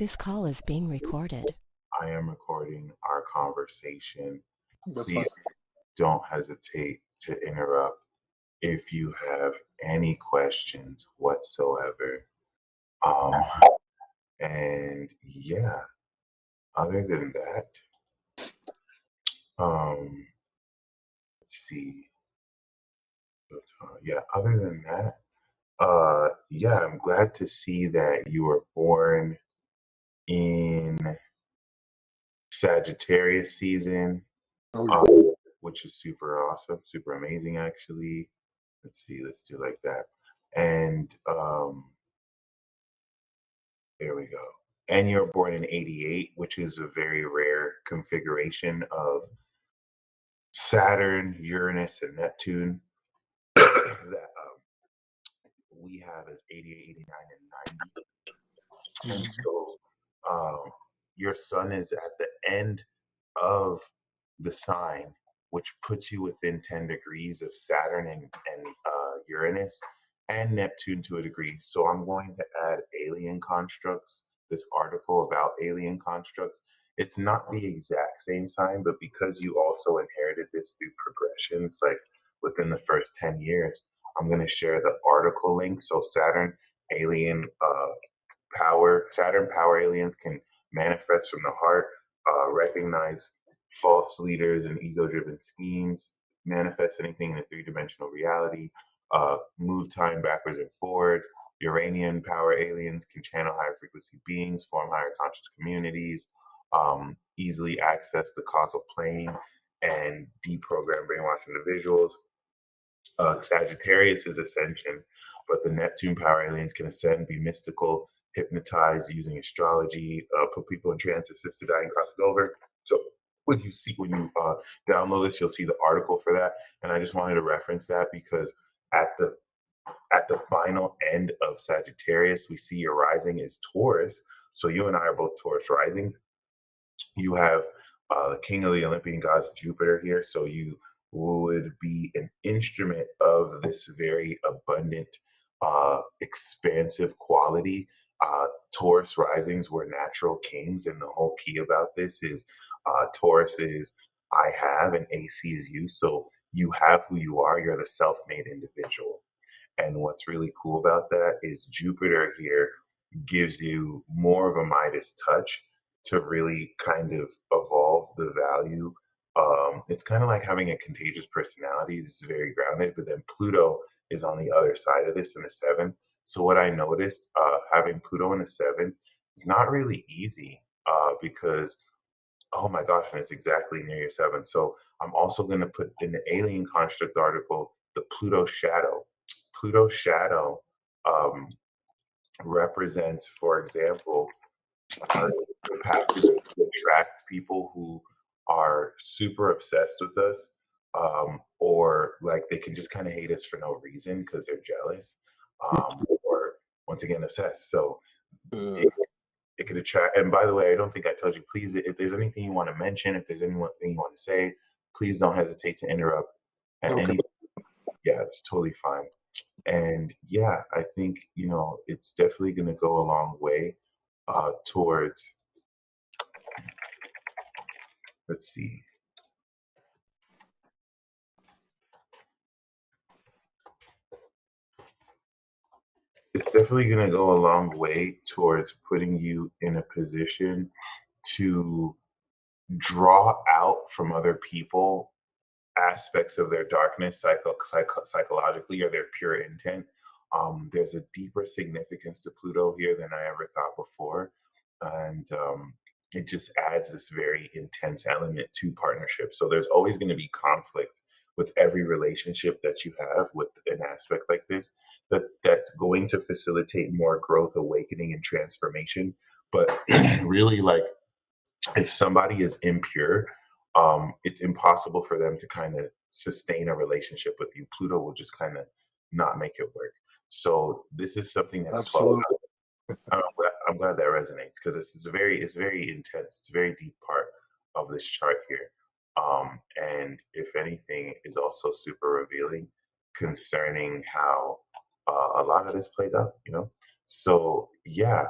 This call is being recorded. I am recording our conversation. That's Please fine. don't hesitate to interrupt if you have any questions whatsoever. Um, and yeah, other than that, um, let's see. Yeah, other than that, yeah, I'm glad to see that you were born in Sagittarius season, Oh yeah. um, which is super awesome, super amazing, actually. Let's see, let's do like that. And there we go. And you're born in 88, which is a very rare configuration of Saturn, Uranus, and Neptune that we have as 88, 89, and 90. And Mhm. so your sun is at the end of the sign, which puts you within 10 degrees of Saturn and Uranus and Neptune to a degree. So I'm going to add alien constructs, this article about alien constructs. It's not the exact same sign, but because you also inherited this through progressions, like within the first 10 years, I'm going to share the article link. So Saturn alien Saturn power aliens can manifest from the heart, recognize false leaders and ego driven schemes, manifest anything in a three-dimensional reality, move time backwards and forward. Uranian power aliens can channel higher frequency beings, form higher conscious communities, easily access the causal plane, and deprogram brainwashed individuals. Sagittarius is ascension, but the Neptune power aliens can ascend, be mystical, hypnotize using astrology, put people in trance, assist to die, and cross it over. So when you download this, you'll see the article for that. And I just wanted to reference that because at the final end of Sagittarius, we see your rising is Taurus. So you and I are both Taurus risings. You have King of the Olympian gods, Jupiter here. So you would be an instrument of this very abundant, expansive quality. Taurus risings were natural kings, and the whole key about this is Taurus is I have, and AC is you. So you have who you are. You're the self-made individual. And what's really cool about that is Jupiter here gives you more of a Midas touch to really kind of evolve the value. It's kind of like having a contagious personality. It's very grounded, but then Pluto is on the other side of this in the seven. So what I noticed, having Pluto in the seven, is not really easy because oh my gosh, and it's exactly near your seven. So I'm also going to put in the alien construct article the Pluto shadow. Pluto shadow um, represents, for example, our capacity to attract people who are super obsessed with us, or like they can just kind of hate us for no reason because they're jealous, or once again obsessed. So Yeah. it, it could attract. And by the way, I don't think I told you. Please, if there's anything you want to mention, if there's anything you want to say, please don't hesitate to interrupt. And Okay. yeah, it's totally fine. And yeah, I think it's definitely going to go a long way towards. Let's see. It's definitely going to go a long way towards putting you in a position to draw out from other people aspects of their darkness psychologically or their pure intent. There's a deeper significance to Pluto here than I ever thought before. And it just adds this very intense element to partnership. So there's always going to be conflict with every relationship that you have with an aspect like this that's going to facilitate more growth, awakening, and transformation. But really, like if somebody is impure, it's impossible for them to kind of sustain a relationship with you. Pluto will just kind of not make it work. So this is something that's 12. Absolutely. I'm glad that resonates because it's very intense. It's a very deep part of this chart here. And if anything, is also super revealing concerning how a lot of this plays out. So yeah,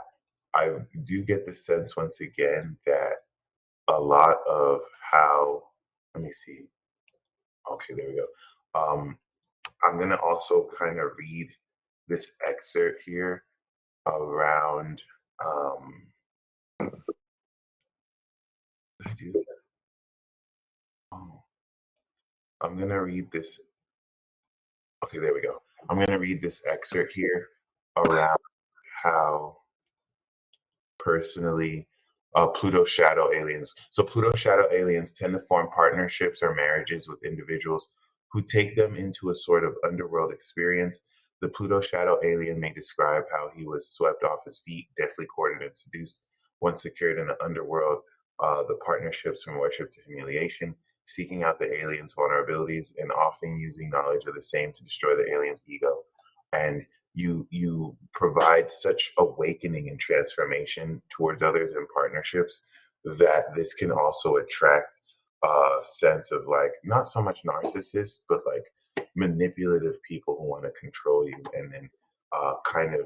I do get the sense once again that a lot of how let me see. Okay, there we go. I'm gonna also kind of read this excerpt here around did I do that? Oh, I'm gonna read this. Okay, there we go. I'm gonna read this excerpt here around how personally Pluto shadow aliens. So Pluto shadow aliens tend to form partnerships or marriages with individuals who take them into a sort of underworld experience. The Pluto shadow alien may describe how he was swept off his feet, deftly courted and seduced. Once secured in the underworld, the partnerships from worship to humiliation, seeking out the alien's vulnerabilities and often using knowledge of the same to destroy the alien's ego. And you provide such awakening and transformation towards others in partnerships that this can also attract a sense of like not so much narcissists but like manipulative people who want to control you and then kind of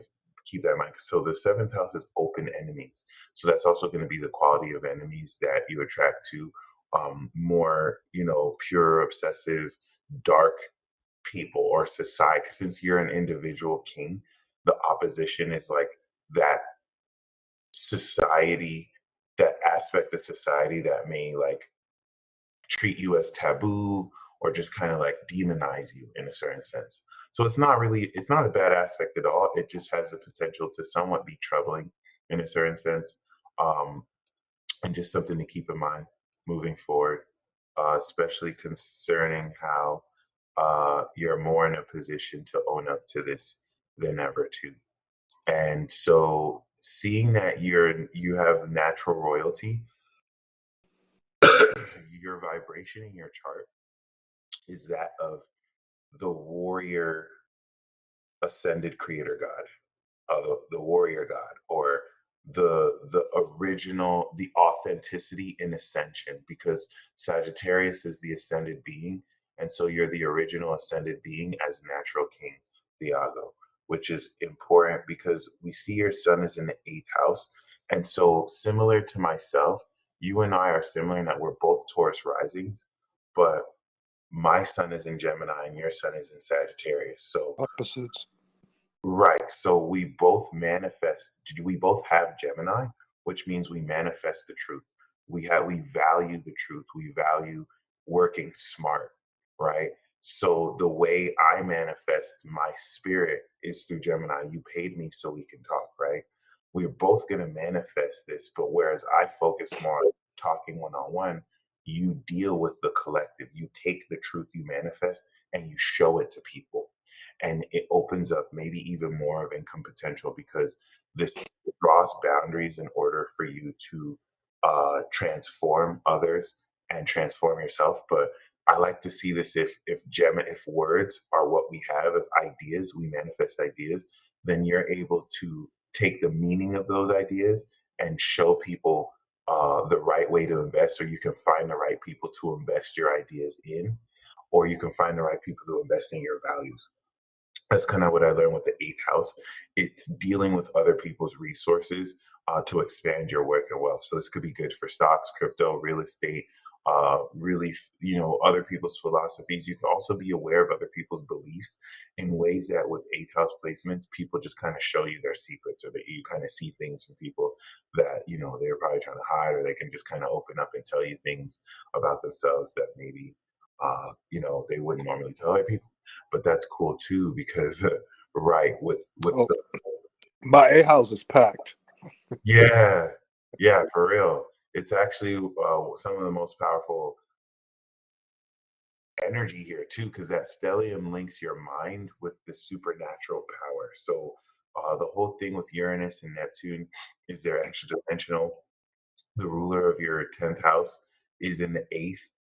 keep that in mind. So the seventh house is open enemies, so that's also going to be the quality of enemies that you attract to more pure obsessive dark people or society. Since you're an individual king, the opposition is like that society, that aspect of society that may like treat you as taboo or just kind of like demonize you in a certain sense. So it's not a bad aspect at all. It just has the potential to somewhat be troubling in a certain sense. Um, and just something to keep in mind moving forward, especially concerning how you're more in a position to own up to this than ever too. And so seeing that you have natural royalty, your vibration in your chart is that of the warrior ascended creator god, the warrior god, or the original, the authenticity in ascension, because Sagittarius is the ascended being, and so you're the original ascended being as natural king Thiago, which is important because we see your sun is in the eighth house, and so similar to myself, you and I are similar in that we're both Taurus risings, but my sun is in Gemini and your sun is in Sagittarius. So Opposites. right. So we both have Gemini, which means we manifest the truth. We value the truth. We value working smart, right? So the way I manifest my spirit is through Gemini. You paid me so we can talk, right? We're both going to manifest this, but whereas I focus more on talking one on one, you deal with the collective. You take the truth you manifest and you show it to people, and it opens up maybe even more of income potential because this draws boundaries in order for you to transform others and transform yourself. But I like to see this, if words are what we have, if ideas, we manifest ideas, then you're able to take the meaning of those ideas and show people the right way to invest, or you can find the right people to invest your ideas in, or you can find the right people to invest in your values. That's kind of what I learned with the eighth house. It's dealing with other people's resources to expand your work and wealth. So this could be good for stocks, crypto, real estate, really, other people's philosophies. You can also be aware of other people's beliefs in ways that with eighth house placements, people just kind of show you their secrets, or that you kind of see things from people that, they're probably trying to hide, or they can just kind of open up and tell you things about themselves that maybe, they wouldn't normally tell other people. But that's cool too because right with Oh, the my A house is packed. yeah, yeah, for real. It's actually some of the most powerful energy here too, because that stellium links your mind with the supernatural power. So the whole thing with Uranus and Neptune is they're extra dimensional. The ruler of your 10th house is in the eighth.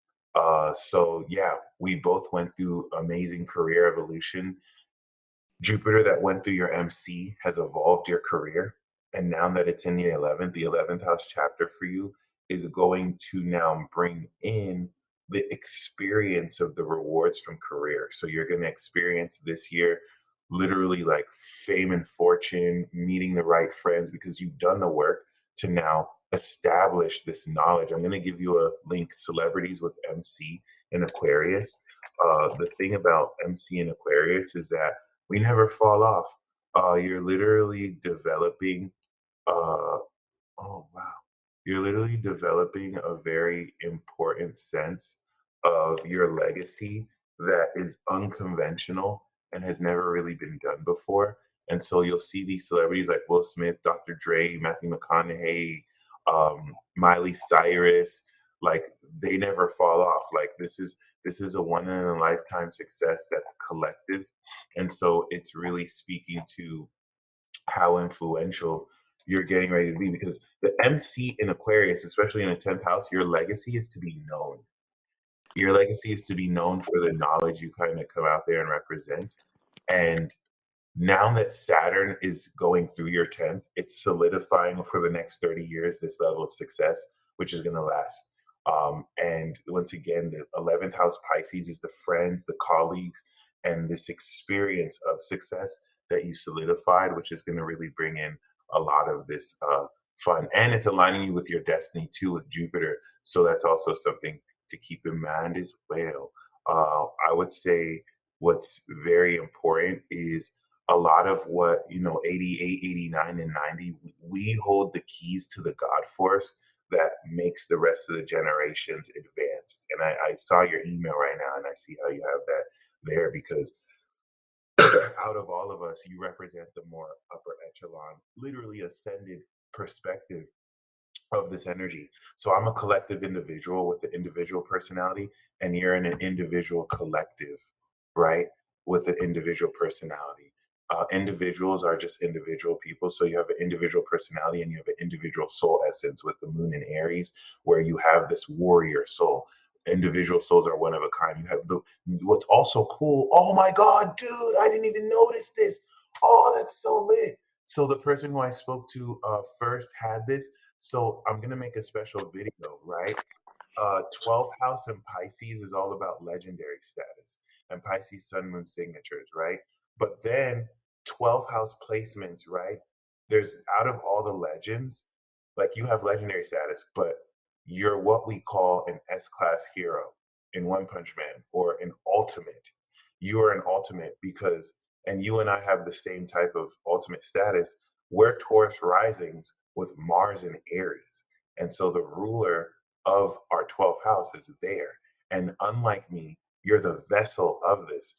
So yeah, we both went through amazing career evolution. Jupiter that went through your MC has evolved your career. And now that it's in the 11th house chapter for you is going to now bring in the experience of the rewards from career. So you're going to experience this year literally like fame and fortune, meeting the right friends because you've done the work to now establish this knowledge. I'm going to give you a link, Celebrities with MC in Aquarius. The thing about MC in Aquarius is that we never fall off. You're literally developing uh, oh, wow. You're literally developing a very important sense of your legacy that is unconventional and has never really been done before. And so you'll see these celebrities like Will Smith, Dr. Dre, Matthew McConaughey, Miley Cyrus, like they never fall off. Like this is a one in a lifetime success that's collective. And so it's really speaking to how influential you're getting ready to be because the MC in Aquarius, especially in the 10th house, your legacy is to be known. Your legacy is to be known for the knowledge you kind of come out there and represent. And now that Saturn is going through your 10th, it's solidifying for the next 30 years this level of success, which is going to last. And once again, the 11th house Pisces is the friends, the colleagues, and this experience of success that you solidified, which is going to really bring in a lot of this fun. And it's aligning you with your destiny too, with Jupiter. So that's also something to keep in mind as well. I would say what's very important is a lot of what 88, 89, and 90, we hold the keys to the God force that makes the rest of the generations advanced. And I saw your email right now and I see how you have that there because out of all of us, you represent the more upper echelon, literally ascended perspective of this energy. So I'm a collective individual with the individual personality, and you're in an individual collective, right? With an individual personality. Individuals are just individual people. So you have an individual personality and you have an individual soul essence with the moon in Aries, where you have this warrior soul. Individual souls are one of a kind. You have what's also cool. Oh my God, dude, I didn't even notice this. Oh, that's so lit. So the person who I spoke to first had this, so I'm gonna make a special video, right? 12th house in Pisces is all about legendary status and Pisces sun moon signatures, right? But then 12th house placements, right? There's out of all the legends, like you have legendary status, but you're what we call an S-class hero in One Punch Man or an ultimate. You are an ultimate because, and you and I have the same type of ultimate status. We're Taurus risings with Mars in Aries. And so the ruler of our 12th house is there. And unlike me, you're the vessel of this.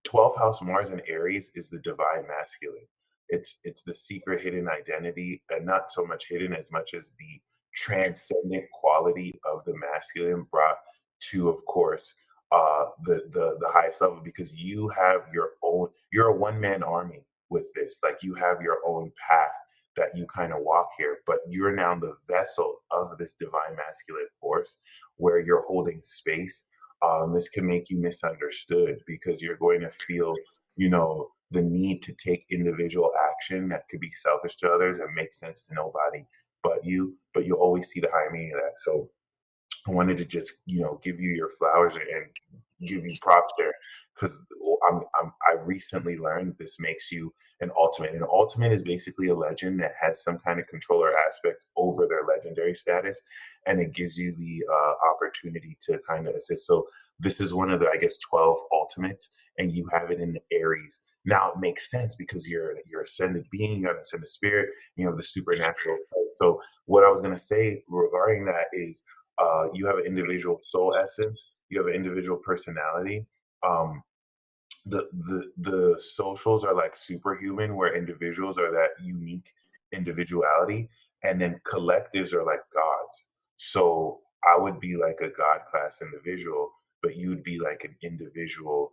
12th house Mars in Aries is the divine masculine. It's the secret hidden identity, and not so much hidden as much as the transcendent quality of the masculine brought to, of course, the highest level because you have your own. You're a one man army with this. Like you have your own path that you kind of walk here, but you're now the vessel of this divine masculine force where you're holding space. This can make you misunderstood because you're going to feel, the need to take individual action that could be selfish to others and make sense to nobody but you always see the higher meaning of that. So I wanted to just, give you your flowers and give you props there because I recently learned this makes you an ultimate. An ultimate is basically a legend that has some kind of controller aspect over their legendary status, and it gives you the opportunity to kind of assist. So this is one of the, I guess, 12 ultimates, and you have it in the Aries. Now it makes sense because you're ascended being, you have an ascended spirit, you have the supernatural. So what I was going to say regarding that is you have an individual soul essence, you have an individual personality. Um, the socials are like superhuman, where individuals are that unique individuality, and then collectives are like gods. So I would be like a god class individual, but you would be like an individual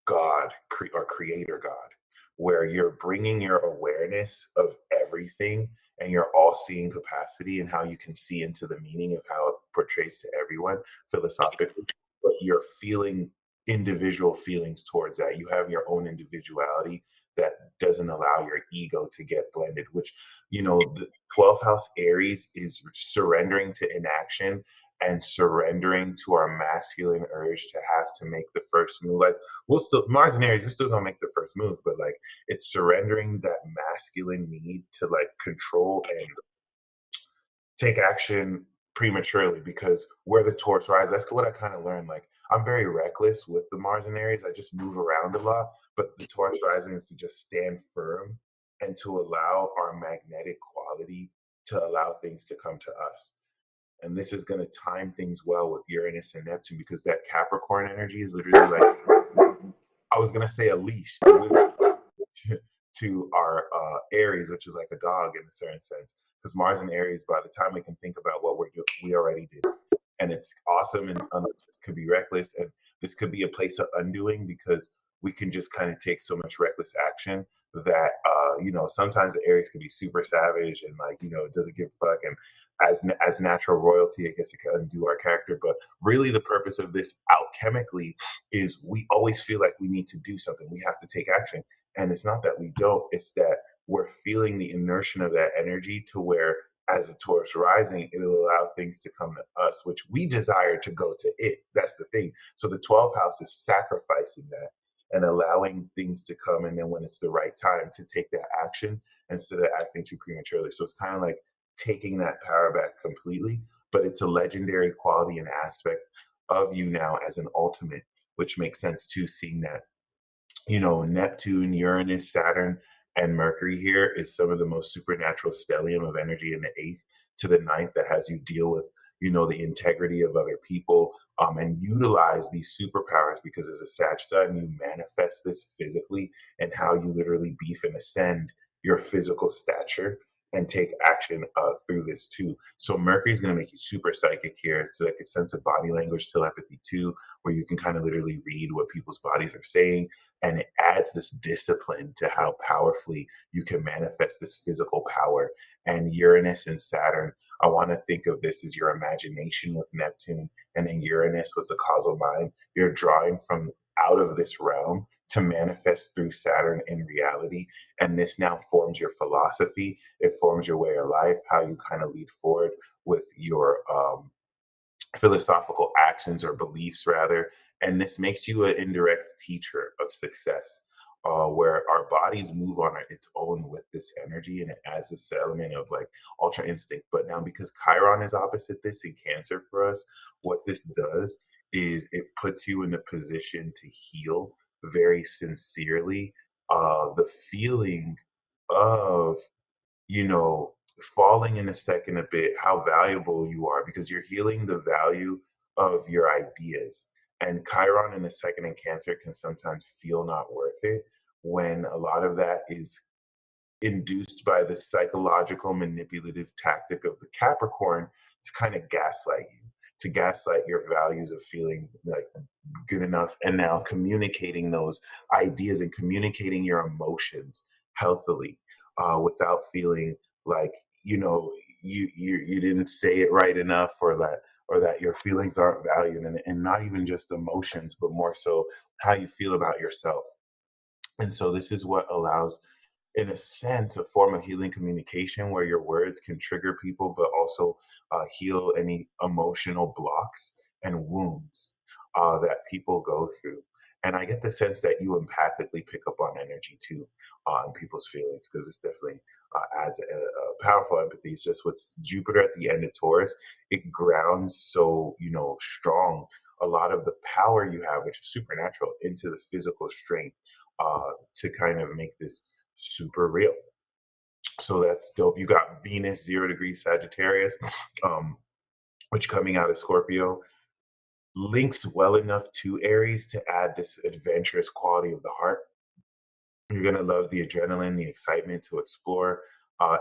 God or creator God, where you're bringing your awareness of everything and your all seeing capacity and how you can see into the meaning of how it portrays to everyone philosophically, but you're feeling individual feelings towards that. You have your own individuality that doesn't allow your ego to get blended, which, the 12th house Aries is surrendering to inaction and surrendering to our masculine urge to have to make the first move. Like we'll still Mars and Aries, we're still gonna make the first move, but like it's surrendering that masculine need to like control and take action prematurely because where the Taurus rise, that's what I kind of learned. Like I'm very reckless with the Mars and Aries. I just move around a lot, but the Taurus rising is to just stand firm and to allow our magnetic quality to allow things to come to us. And this is going to time things well with Uranus and Neptune because that Capricorn energy is literally like I was going to say a leash. To our Aries, which is like a dog in a certain sense. Because Mars and Aries, by the time we can think about what we're doing, we already did. And it's awesome and this could be reckless. And this could be a place of undoing because we can just kind of take so much reckless action that, sometimes the Aries can be super savage and like, it doesn't give a fuck. And as natural royalty, I guess it can undo our character. But really the purpose of this alchemically is we always feel like we need to do something. We have to take action. And it's not that we don't, it's that we're feeling the inertia of that energy to where as a Taurus rising, it'll allow things to come to us, which we desire to go to it. That's the thing. So the 12th house is sacrificing that and allowing things to come. And then when it's the right time to take that action instead of acting too prematurely. So it's kind of like taking that power back completely, but it's a legendary quality and aspect of you now as an ultimate, which makes sense too, seeing that Neptune, Uranus, Saturn, and Mercury here is some of the most supernatural stellium of energy in the 8th to the 9th that has you deal with, the integrity of other people and utilize these superpowers because as a Sag Sun, you manifest this physically and how you literally beef and ascend your physical stature and take action through this too. So Mercury is going to make you super psychic here. It's like a sense of body language telepathy too, where you can kind of literally read what people's bodies are saying. And it adds this discipline to how powerfully you can manifest this physical power. And Uranus and Saturn, I want to think of this as your imagination with Neptune and then Uranus with the causal mind. You're drawing from out of this realm to manifest through Saturn in reality. And this now forms your philosophy. It forms your way of life, how you kind of lead forward with your philosophical actions or beliefs rather. And this makes you an indirect teacher of success, where our bodies move on its own with this energy and it adds this element of like ultra instinct. But now because Chiron is opposite this in Cancer for us, what this does is it puts you in a position to heal very sincerely the feeling of falling in a second a bit, how valuable you are because you're healing the value of your ideas. And Chiron in the second in Cancer can sometimes feel not worth it when a lot of that is induced by the psychological manipulative tactic of the Capricorn to kind of gaslight you, to gaslight your values of feeling like good enough and now communicating those ideas and communicating your emotions healthily without feeling like you didn't say it right enough or that your feelings aren't valued and not even just emotions but more so how you feel about yourself. And so this is what allows in a sense, a form of healing communication where your words can trigger people, but also heal any emotional blocks and wounds that people go through. And I get the sense that you empathically pick up on energy too, on people's feelings, because this definitely adds a powerful empathy. It's just with Jupiter at the end of Taurus, it grounds so, strong a lot of the power you have, which is supernatural, into the physical strength to kind of make this super real. So that's dope. You got Venus 0 degrees Sagittarius, which coming out of Scorpio links well enough to Aries to add this adventurous quality of the heart. You're gonna love the adrenaline, the excitement to explore.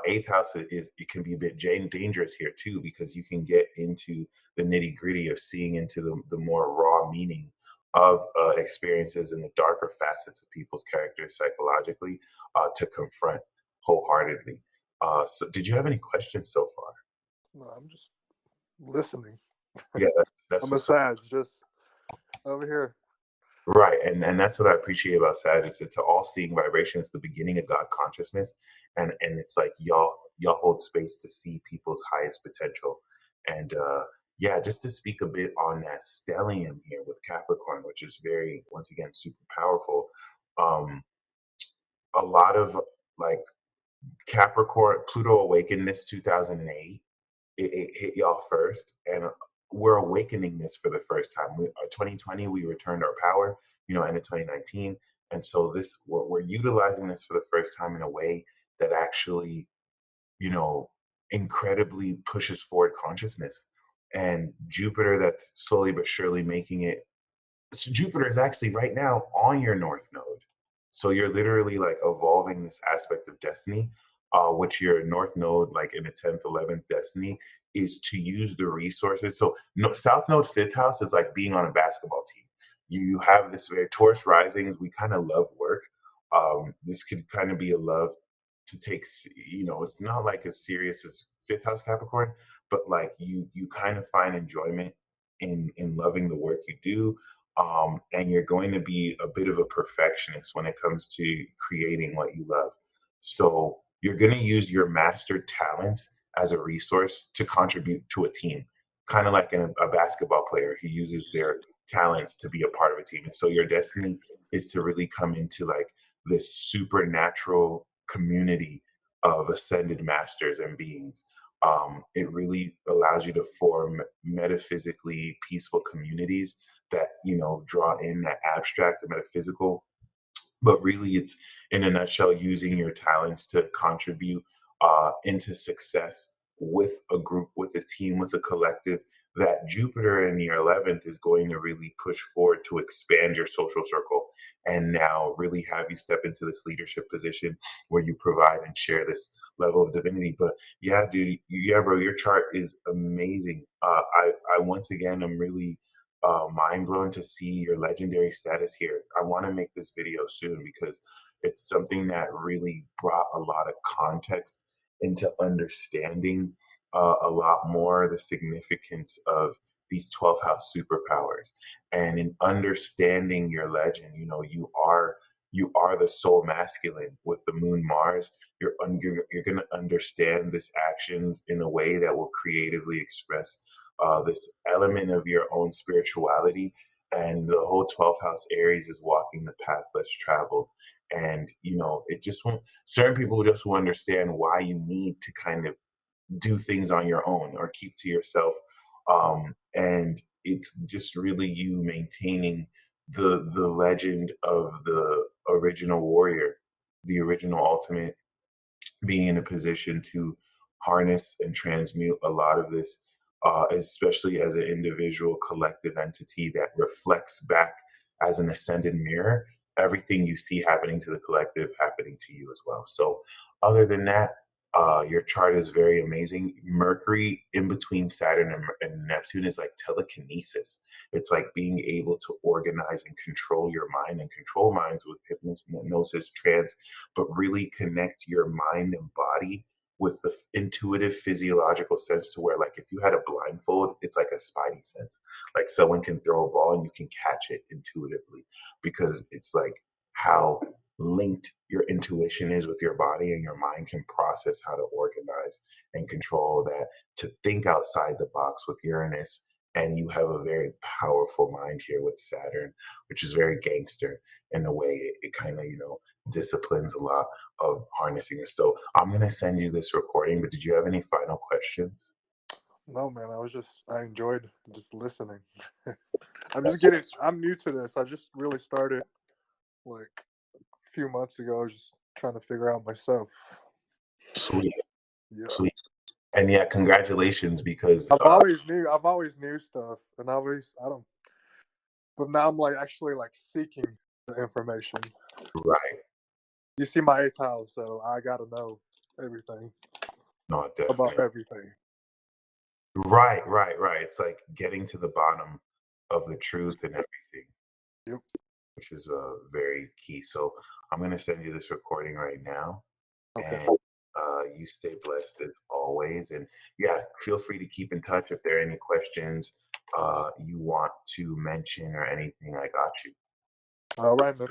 Eighth house is it can be a bit dangerous here too because you can get into the nitty gritty of seeing into the more raw meaning of experiences and the darker facets of people's characters psychologically to confront wholeheartedly. So, did you have any questions so far? No, I'm just listening. Yeah, that's I'm a what's up. Sag, just over here. Right, and that's what I appreciate about Sag. It's an all-seeing vibration. It's the beginning of God consciousness, and it's like y'all hold space to see people's highest potential, and yeah, just to speak a bit on that stellium here with Capricorn, which is very, once again, super powerful. Um, a lot of like Capricorn, Pluto awakened this 2008. It hit y'all first, and we're awakening this for the first time. 2020, we returned our power, end of 2019, and so this we're utilizing this for the first time in a way that actually, you know, incredibly pushes forward consciousness. And Jupiter, that's slowly but surely making it, so Jupiter is actually right now on your north node. So you're literally like evolving this aspect of destiny, which your north node, like in the 10th, 11th destiny, is to use the resources. So no, south node, fifth house is like being on a basketball team. You have this very Taurus risings. We kind of love work. This could kind of be a love to take, it's not like as serious as fifth house Capricorn, but like you kind of find enjoyment in loving the work you do, and you're going to be a bit of a perfectionist when it comes to creating what you love. So you're going to use your mastered talents as a resource to contribute to a team, kind of like a basketball player who uses their talents to be a part of a team. And so your destiny is to really come into like this supernatural community of ascended masters and beings. It really allows you to form metaphysically peaceful communities that draw in that abstract and metaphysical, but really it's, in a nutshell, using your talents to contribute into success with a group, with a team, with a collective. That Jupiter in your 11th is going to really push forward to expand your social circle, and now really have you step into this leadership position where you provide and share this level of divinity. But yeah, dude, yeah, bro, your chart is amazing. I once again am really mind blown to see your legendary status here. I want to make this video soon because it's something that really brought a lot of context into understanding a lot more the significance of these 12th house superpowers. And in understanding your legend, you are the soul masculine with the moon Mars. You're going to understand this actions in a way that will creatively express this element of your own spirituality. And the whole 12th house Aries is walking the path less traveled. And, it just won't, certain people just will understand why you need to kind of do things on your own or keep to yourself. And it's just really you maintaining the legend of the original warrior, the original ultimate, being in a position to harness and transmute a lot of this, especially as an individual collective entity that reflects back as an ascended mirror, everything you see happening to the collective happening to you as well. So, other than that, your chart is very amazing. Mercury in between Saturn and Neptune is like telekinesis. It's like being able to organize and control your mind and control minds with hypnosis, trance, but really connect your mind and body with the intuitive physiological sense, to where like if you had a blindfold, it's like a spidey sense. Like someone can throw a ball and you can catch it intuitively, because it's like how linked your intuition is with your body, and your mind can process how to organize and control that, to think outside the box with Uranus. And you have a very powerful mind here with Saturn, which is very gangster in a way. It kind of, disciplines a lot of harnessing it. So I'm going to send you this recording, but did you have any final questions? No, man, I enjoyed just listening. That's I'm new to this. I just really started like a few months ago, just trying to figure out myself. sweet, Yeah. sweet. And yeah, congratulations, because I've always knew stuff, and I don't, but now I'm like actually like seeking the information. right. You see my eighth house, so I gotta know everything No, about definitely. everything. Right, right, right. It's like getting to the bottom of the truth and everything, Yep. which is very key. So I'm going to send you this recording right now, Okay. and you stay blessed as always. And yeah, feel free to keep in touch if there are any questions you want to mention or anything. I got you. All right, man.